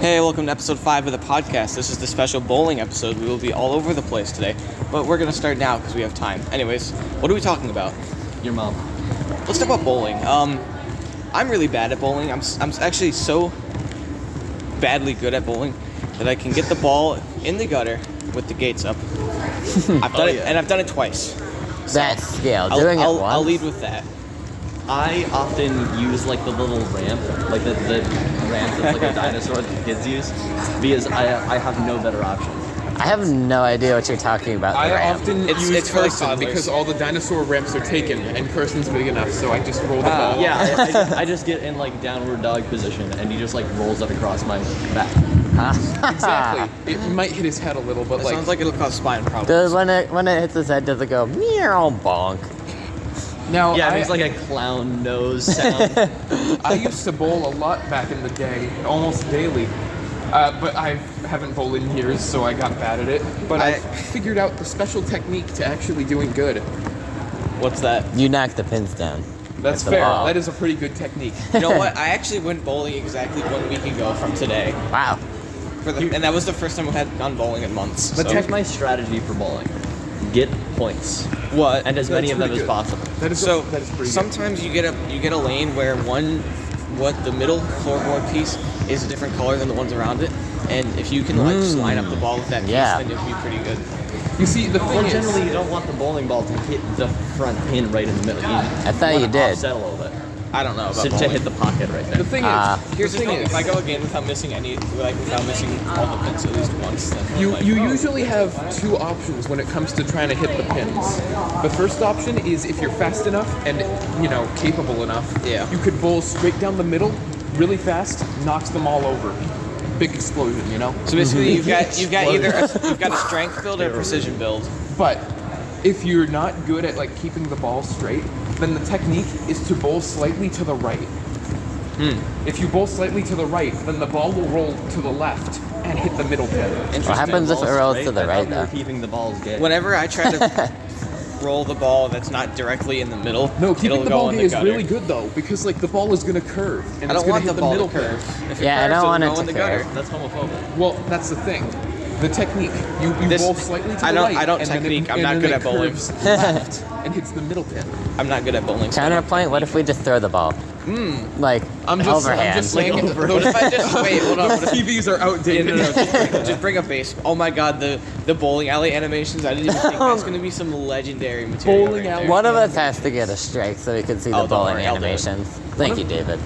Hey, welcome to episode 5 of the podcast. This is the special bowling episode. We will be all over the place today, but we're going to start now because we have time. Anyways, what are we talking about? Your mom. Let's talk about bowling. I'm really bad at bowling. I'm actually so badly good at bowling that I can get the ball in the gutter with the gates up. I've done it, and I've done it twice. That's skill. I'll lead with that. I often use like the little ramp, like the ramp that's like a dinosaur that kids use, because I have no better option. I have no idea what you're talking about. I often use it's really Carson toddlers. because all the dinosaur ramps are taken and Carson's big enough, so I just roll the ball. Yeah, I just get in like downward dog position, and he just like rolls it across my back. Exactly. It might hit his head a little, but It sounds like it'll cause spine problems. Does when it hits his head, does it go meow bonk? now Yeah, it I, makes like a clown nose sound. I used to bowl a lot back in the day, almost daily. But I haven't bowled in years, so I got bad at it. But I figured out the special technique to actually doing good. What's that? You knock the pins down. That's the fair. ball. That is a pretty good technique. You know what? I actually went bowling exactly 1 week ago from today. Wow. And that was the first time I had gone bowling in months. But so. here's my strategy for bowling: get points, What? and as many That's of them pretty as good. possible. That is pretty good. Sometimes you get a lane where the middle floorboard piece is a different color than the ones around it, and if you can just line up the ball with that piece, then it'll be pretty good. You see, the thing Well, is, generally you don't want the bowling ball to hit the front pin right in the middle. I thought you did. Offset a little bit I don't know about to bowling. hit the pocket right there. the thing is, Here's the thing: if I go a game without missing without missing all the pins at least once, then You like, usually have two options when it comes to trying to hit the pins. The first option is if you're fast enough and capable enough, Yeah. you could bowl straight down the middle, really fast, knocks them all over. Big explosion, So basically, you've got either you've got a strength build or a precision build. But if you're not good at like keeping the ball straight, then the technique is to bowl slightly to the right. If you bowl slightly to the right, then the ball will roll to the left and hit the middle pin. What happens if it rolls to the right, though? though? Keeping the balls gay. Whenever I try to roll the ball that's not directly in the middle, No, it'll keeping the go ball in gay the is gutter. really good though, because like the ball is gonna curve and I it's don't gonna want hit the ball middle to curve. pin. If it Yeah, I curves, don't want it'll it go in to the gutter. curve. That's homophobic. Well, that's the thing. The technique. You This- bowl slightly to the I don't- right. I don't and then technique. it- I'm and not then good it at bowling. curves left and hits the middle pin. I'm not good at bowling. so- Counterpoint. What if we just throw the ball? Like overhand. I'm just saying. Like, What if I just wait? Hold on. Those What if, TVs are outdated. just bring a base. Oh my God, the bowling alley animations. I didn't even think that's going to be some legendary material. Bowling right alley. there. One of us has to get a strike so we can see the don't bowling worry, I'll do it. animations. Thank you, David.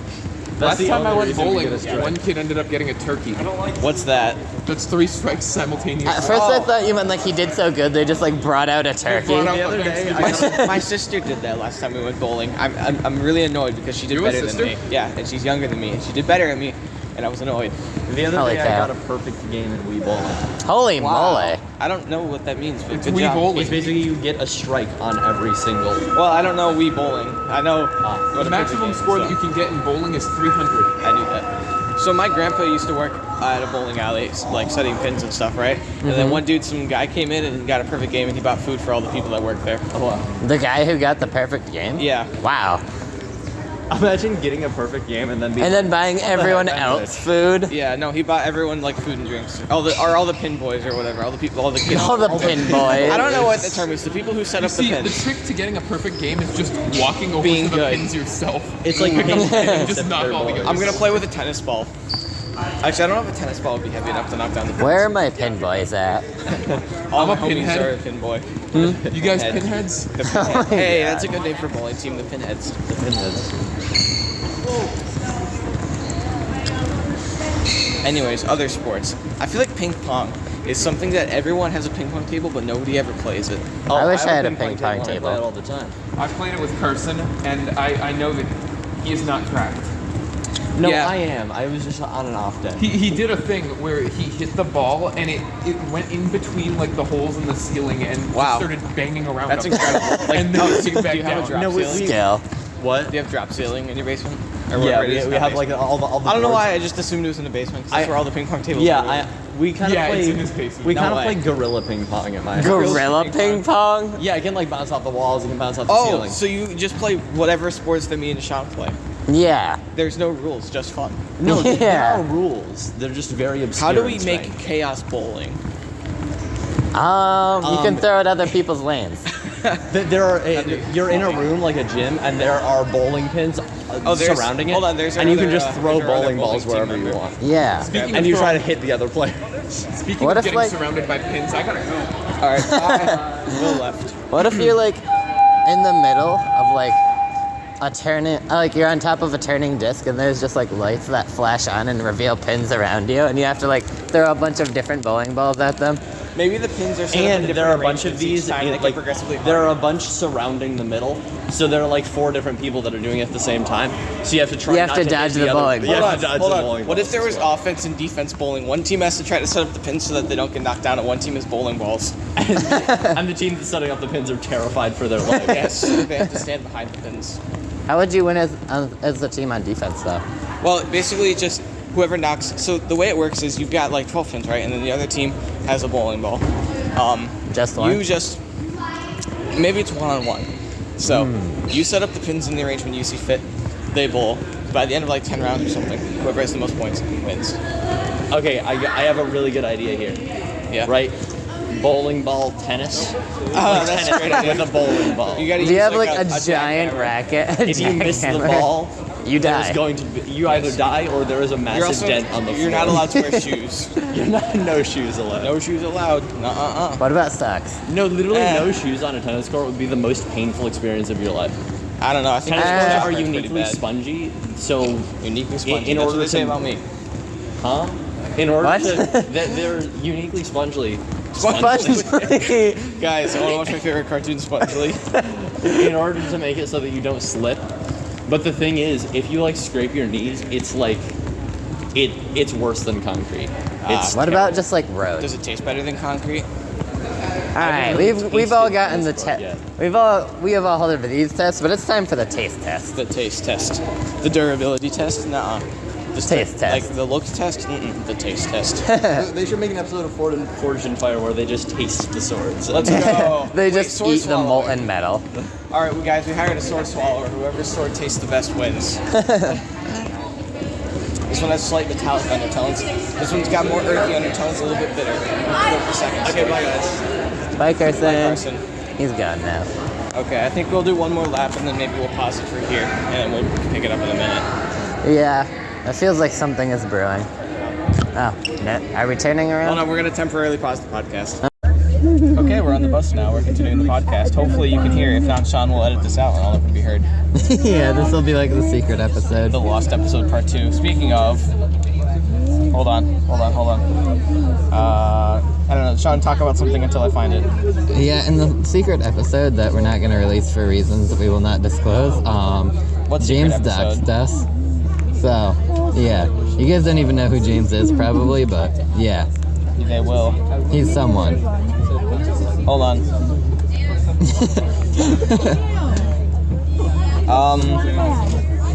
Last the time I only went reason we bowling, get a strike. one kid ended up getting a turkey. What's that? That's 3 strikes simultaneously. At first, I thought you meant like he did so good they just like brought out a turkey. Brought out The other a day, Thanksgiving. My sister did that last time we went bowling. I'm really annoyed because she did You have a better than sister? me. Yeah, and she's younger than me, and she did better than me, and I was annoyed. The other Holy day I cow. got a perfect game in Wii Bowling. Holy moly! I don't know what that means, but It's good Wii job. bowling. It's basically you get a strike on every single. Well, I don't know Wii bowling. I know what The a maximum perfect score game that is, you can get in bowling is 300. I knew that. So my grandpa used to work at a bowling alley, like setting pins and stuff, right? And then some guy came in and got a perfect game, and he bought food for all the people that worked there. Oh, wow. The guy who got the perfect game. Yeah. Wow. Imagine getting a perfect game and then being And then buying everyone else food. Yeah, no, he bought everyone like food and drinks. All the pin boys or whatever. All the people, all the kids. All the pin boys. I don't know what the term is. The people who set up See, the the pins. trick to getting a perfect game is just walking over Being to the good. pins yourself. It's like Pick up a pin and Except just knock they're all the bowling. others. I'm gonna play with a tennis ball. Actually, I don't know if a tennis ball would be heavy enough to knock down the pins. Where are my pin boys at? All I'm my a homies pinhead. are a pin boy. You guys Head. pinheads? The pinhead. Hey, God. that's a good name for a bowling team, the pinheads. the pinheads. Anyways, other sports. I feel like ping pong is something that everyone has a ping pong table, but nobody ever plays it. I wish I had a have ping pong and I table. play it all the time. I played it with Carson, and I know that he is not tracked. No, Yeah. I am. I was just on an off day. He did a thing where he hit the ball and it went in between like the holes in the ceiling and just Wow. started banging around. That's him. incredible. Like, And then oh, it came do back you have a down. drop No, we- ceiling? Skill. What? Do you have drop ceiling in your basement? Or Yeah, wherever it we, is we have nowadays? like all the I don't know boards. why. I just assumed it was in the basement. 'Cause that's I- where all the ping pong tables Yeah, are. we kind of Yeah, play. it's in his basement. We No kind of way. play gorilla ping pong at my house. Gorilla ping pong? Yeah, it can like bounce off the walls. It can bounce off the Oh, ceiling. so you just play whatever sports that me and Sean play. Yeah. There's no rules, just fun. No, there Yeah. are rules. They're just very obscure. How do we and make strange. chaos bowling? You can throw at other people's lanes. You're in a room like a gym, and there are bowling pins surrounding it. Hold on, there's and you can another, just throw there's our other bowling balls bowling team wherever you member. want. Yeah. Speaking And of you try to throwing- hit the other player. Speaking What of if, getting like- surrounded by pins, I gotta go. All right, Will left. What if you're like in the middle of like a turning, like you're on top of a turning disc and there's just like lights that flash on and reveal pins around you and you have to like throw a bunch of different bowling balls at them? Maybe the pins are set up in And different there are a bunch of arrangements each these, time, they get like, progressively there are harder. a bunch surrounding the middle. So there are like 4 different people that are doing it at the same time. So you have to try You have not to hit dodge the other- bowling you ball. have Hold to on, dodge hold the on. bowling What if balls there as was well. offense and defense bowling? One team has to try to set up the pins so that they don't get knocked down, and one team is bowling balls. And the team that's setting up the pins are terrified for their life. Yes, they have to stand behind the pins. How would you win as the team on defense though? Well, basically, just whoever knocks. So the way it works is you've got like 12 pins, right? And then the other team has a bowling ball. Just one? You just maybe it's 1-on-1. So you set up the pins in the arrangement you see fit. They bowl. By the end of like 10 rounds or something, whoever has the most points wins. Okay, I have a really good idea here. Yeah. Right? Bowling ball tennis. Oh, that's a great idea. With a bowling ball. You gotta Do you use have like a jackhammer. giant racket? If you miss the ball, you there's die. going to be, you either die or there is a massive You're also dent on the floor. you're not allowed to wear shoes. You're not no shoes allowed. No shoes allowed. Nuh-uh-uh. What about stocks? No, literally Eh. no shoes on a tennis court would be the most painful experience of your life. I don't know. I think Tennis that's courts are pretty uniquely bad. spongy, so Uniquely spongy. in That's order what they say to- about me. huh? In order What? they're uniquely spongely. Guys, I want to watch my favorite cartoon, Spongely. In order to make it so that you don't slip. But the thing is, if you like scrape your knees, it's like it's worse than concrete. It's What about just like road? Does it taste better than concrete? All right, haven't we've all tasted gotten the this part test. yet. We have all held for these tests, but it's time for the taste test. The taste test. The durability test? Nuh-uh. Just Taste test. Like the looks test? Mm-mm. The taste test. They should make an episode of Forged in Fire where they just taste the swords. Let's go. They Wait, just sword eat the swallower. molten metal. All right, well, guys, we hired a sword swallower. Whoever's sword tastes the best wins. This one has slight metallic undertones. This one's got more earthy undertones, a little bit bitter. Go for seconds. Okay, bye guys. Bye, Carson. Carson. He's gone now. Okay, I think we'll do one more lap and then maybe we'll pause it for here, and then we'll pick it up in a minute. Yeah, it feels like something is brewing. Oh, are we turning Hold around? on, we're gonna temporarily pause the podcast. Okay, we're on the bus now. We're continuing the podcast. Hopefully you can hear. If not, Sean will edit this out and all of it can be heard. Yeah, this will be like the secret episode. The Lost episode part 2. Speaking of, hold on. I don't know. Sean, talk about something until I find it. Yeah, in the secret episode that we're not going to release for reasons that we will not disclose, What secret James episode? doxed us. So, yeah. You guys don't even know who James is, probably, but yeah. They will. He's someone. Hold on.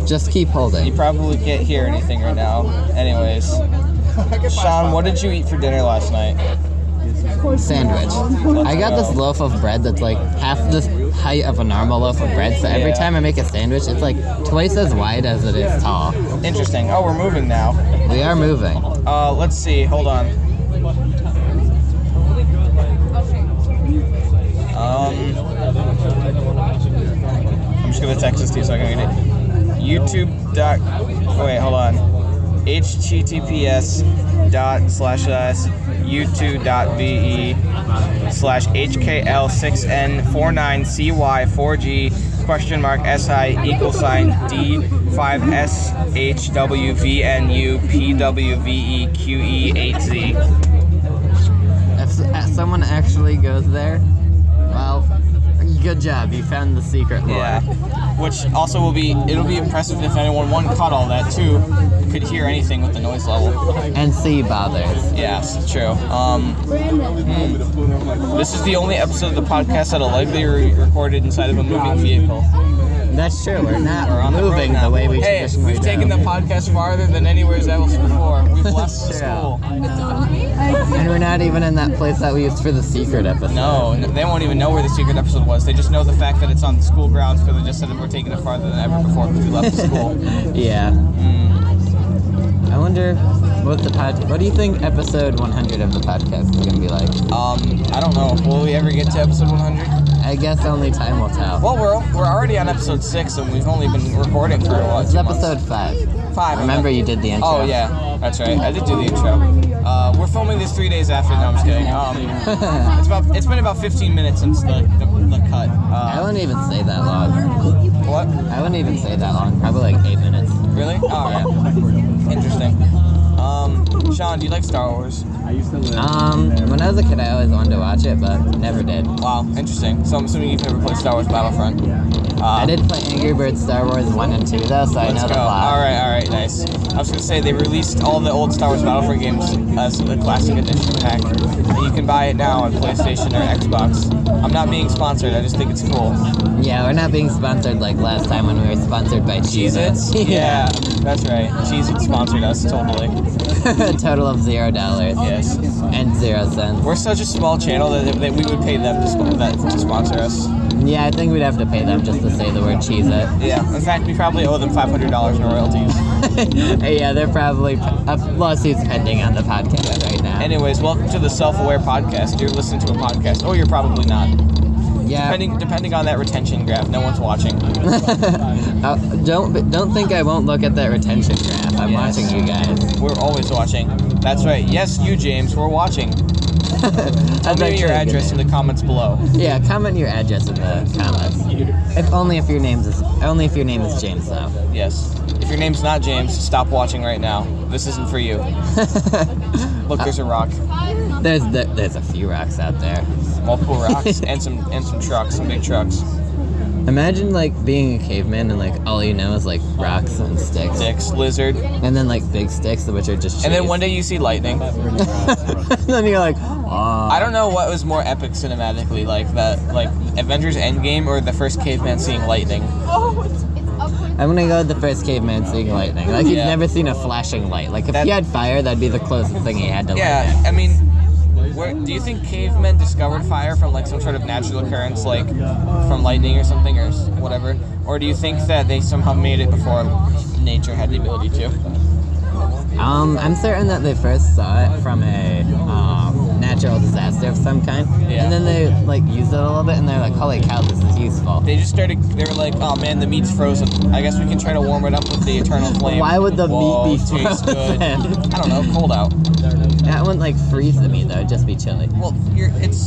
Just keep You holding. probably can't hear anything right now. Anyways, Sean, what did you eat for dinner last night? Sandwich. I got this loaf of bread that's like half the height of a normal loaf of bread, so every Yeah. time I make a sandwich, it's like twice as wide as it is tall. Interesting. Oh, we're moving now. We are moving. Let's see. Hold on. I'm just gonna text this to you so I can read it. Wait, hold on. https://youtube.be/U2.be/D5SHWVNUPWVEQE8Z. If someone actually goes there, well, good job. You found the secret lore. Yeah. Which also it'll be impressive if anyone, one, caught all that, two, could hear anything with the noise level. And C bothers. Yes, true. This is the only episode of the podcast that'll likely be recorded inside of a moving vehicle. That's true. We're We're not on the road moving now. the way we Hey, traditionally we've do. taken the podcast farther than anywhere else before. We've left True. school. And we're not even in that place that we used for the secret episode. No, they won't even know where the secret episode was. They just know the fact that it's on the school grounds because they just said that we're taking it farther than ever before because we left the school. Yeah. I wonder what do you think episode 100 of the podcast is gonna be like? I don't know. Will we ever get to episode 100? I guess only time will tell. Well, we're already on episode 6 and we've only been recording for what? It's 2 months? episode 5. 5. Remember you did the intro. Oh yeah, that's right. I did do the intro. We're filming this 3 days after. No, I'm just kidding. It's been about 15 minutes since the cut. I wouldn't even say that long. What? I wouldn't even say that long. Probably like 8 minutes. Really? Oh, yeah. Interesting. Sean, do you like Star Wars? When I was a kid, I always wanted to watch it, but never did. Wow, interesting. So I'm assuming you've never played Star Wars Battlefront. I did play Angry Birds Star Wars 1 and 2 though, so I know Let's the go. plot. All right, nice. I was gonna say they released all the old Star Wars Battlefront games as a classic edition pack, and you can buy it now on PlayStation or Xbox. I'm not being sponsored. I just think it's cool. Yeah, we're not being sponsored like last time when we were sponsored by Cheez-Its? Cheez-Its. Yeah, that's right. Cheez-Its sponsored us totally. A total of $0. Yes. And 0 cents. We're such a small channel that we would pay them to sponsor us. Yeah, I think we'd have to pay them just to say the word Cheez-It. Yeah. In fact, we probably owe them $500 in royalties. Yeah, they're probably lawsuits pending on the podcast right now. Anyways, welcome to the Self-Aware Podcast. You're listening to a podcast, or you're probably not. Yeah. Depending on that retention graph, no one's watching. Don't think I won't look at that retention graph. I'm Yes. watching you guys. We're always watching. That's right. Yes, you, James. We're watching. Tell me your address in the comments below. Yeah, comment your address in the comments. Only if your name is James though. Yes. If your name's not James, stop watching right now. This isn't for you. Look, there's a rock. There's a few rocks out there. Multiple rocks and some trucks, some big trucks. Imagine like being a caveman and like all you know is like rocks and sticks. Sticks, lizard. And then like big sticks, which are just trees. And then one day you see lightning. And then you're like, oh. I don't know what was more epic cinematically, like Avengers Endgame or the first caveman seeing lightning. I'm gonna go with the first caveman seeing lightning. Like he's Yeah. never seen a flashing light. Like if he had fire, that'd be the closest thing he had to Yeah, lightning. I mean, do you think cavemen discovered fire from like some sort of natural occurrence, like from lightning or something or whatever? Or do you think that they somehow made it before nature had the ability to? I'm certain that they first saw it from a natural disaster of some kind, Yeah. and then they like used it a little bit, and they're like, "Holy cow, this is useful." They were like, oh man, the meat's frozen. I guess we can try to warm it up with the eternal flame. Why would the Whoa, meat be tastes frozen? good. I don't know, cold out. That wouldn't like freeze the meat though; it'd just be chilly. Well,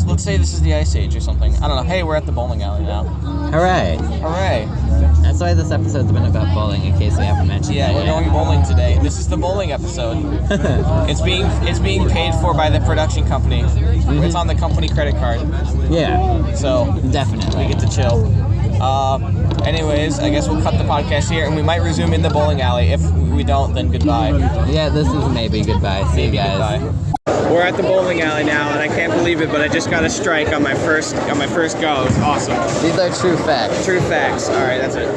let's say this is the Ice Age or something. I don't know. Hey, we're at the bowling alley now. Hooray! Hooray. That's why this episode's been about bowling, in case we haven't mentioned Yeah, that we're yet. going bowling today. This is the bowling episode. It's being paid for by the production company. It's on the company credit card. Yeah, So definitely. we get to chill. Anyways, I guess we'll cut the podcast here, and we might resume in the bowling alley. If we don't, then goodbye. Yeah, this is maybe goodbye. See you guys. Goodbye. We're at the bowling alley now, and I can't believe it, but I just got a strike on my first go. It's awesome. These are true facts. True facts. All right, that's it.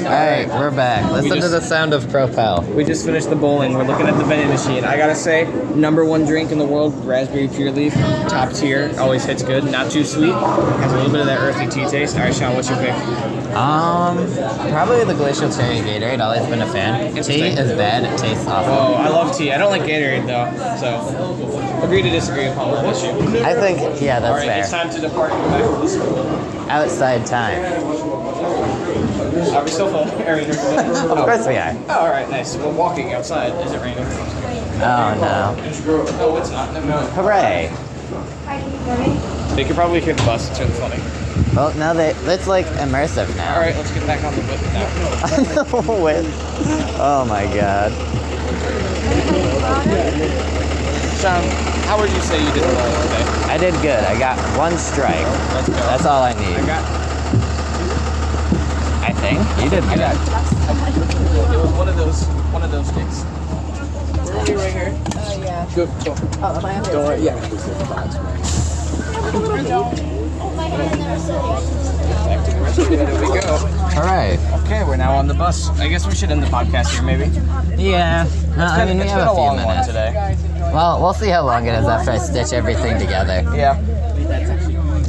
Alright, we're back. Listen to just- the sound of Propel. We just finished the bowling. We're looking at the vending machine. I gotta say, #1 drink in the world, raspberry pure leaf, top tier. Always hits good. Not too sweet. Has a little bit of that earthy tea taste. All right, Sean, what's your pick? Probably the Glacial Cherry Gatorade. Always been a fan. Tea Interesting. is bad. It tastes awful. Oh, I love tea. I don't like Gatorade though. So, agree to disagree upon what issue. I think, yeah, All that's right, it's fair. time to depart and go back to the school. Outside time. Are we still full? Of course we are. Oh, all right, nice. We're walking outside. Is it raining? Oh no. No, it's not. No. Hooray. They could probably hear the bus. It's really funny. Well, now it's like immersive All now. right, let's get back on the whip now. With, oh my god. Sean, how would you say you did the bowling today? I did good. I got 1 strike. Let's go. That's all I need. I think. You did good. It was one of those things. Where are we right here? Yeah. Good. Oh, my Door. Yeah. Oh, my hand never said it. Back to the rescue. There we go. All right. Okay, we're now on the bus. I guess we should end the podcast here, maybe. Yeah. No, I mean, we It's have been a a few long one minutes. today. Well, we'll see how long it is after I stitch everything together. Yeah.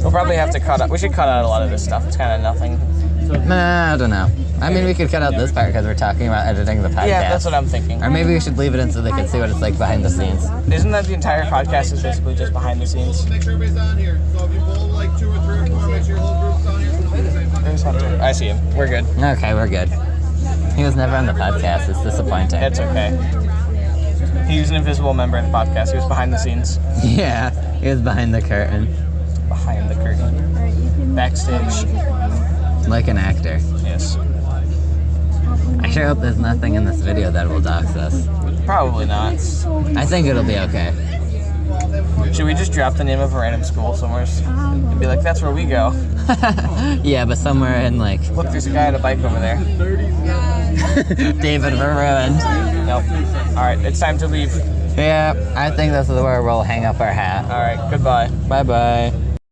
We'll probably have to cut out. We should cut out a lot of this stuff. It's kind of nothing. Nah, I don't know. I mean, we could cut out this part because we're talking about editing the podcast. Yeah, that's what I'm thinking. Or maybe we should leave it in so they can see what it's like behind the scenes. Isn't that the entire podcast is basically just behind the scenes? Make sure everybody's on here. So if you bowl like 2 or 3 or 4, make sure your whole group's on here. So it's the same time. There's Hunter. I see him. We're good. Okay, we're good. He was never on the podcast. It's disappointing. It's okay. He was an invisible member of the podcast. He was behind the scenes. Yeah, he was behind the curtain. Behind the curtain. Backstage. Like an actor. Yes. I sure hope there's nothing in this video that will dox us. Probably not. I think it'll be okay. Should we just drop the name of a random school somewhere and be like, that's where we go? Yeah, but somewhere in like Look, there's a guy on a bike over there. David Ruined. Nope. Alright, it's time to leave. Yeah, I think this is where we'll hang up our hat. Alright, goodbye. Bye bye.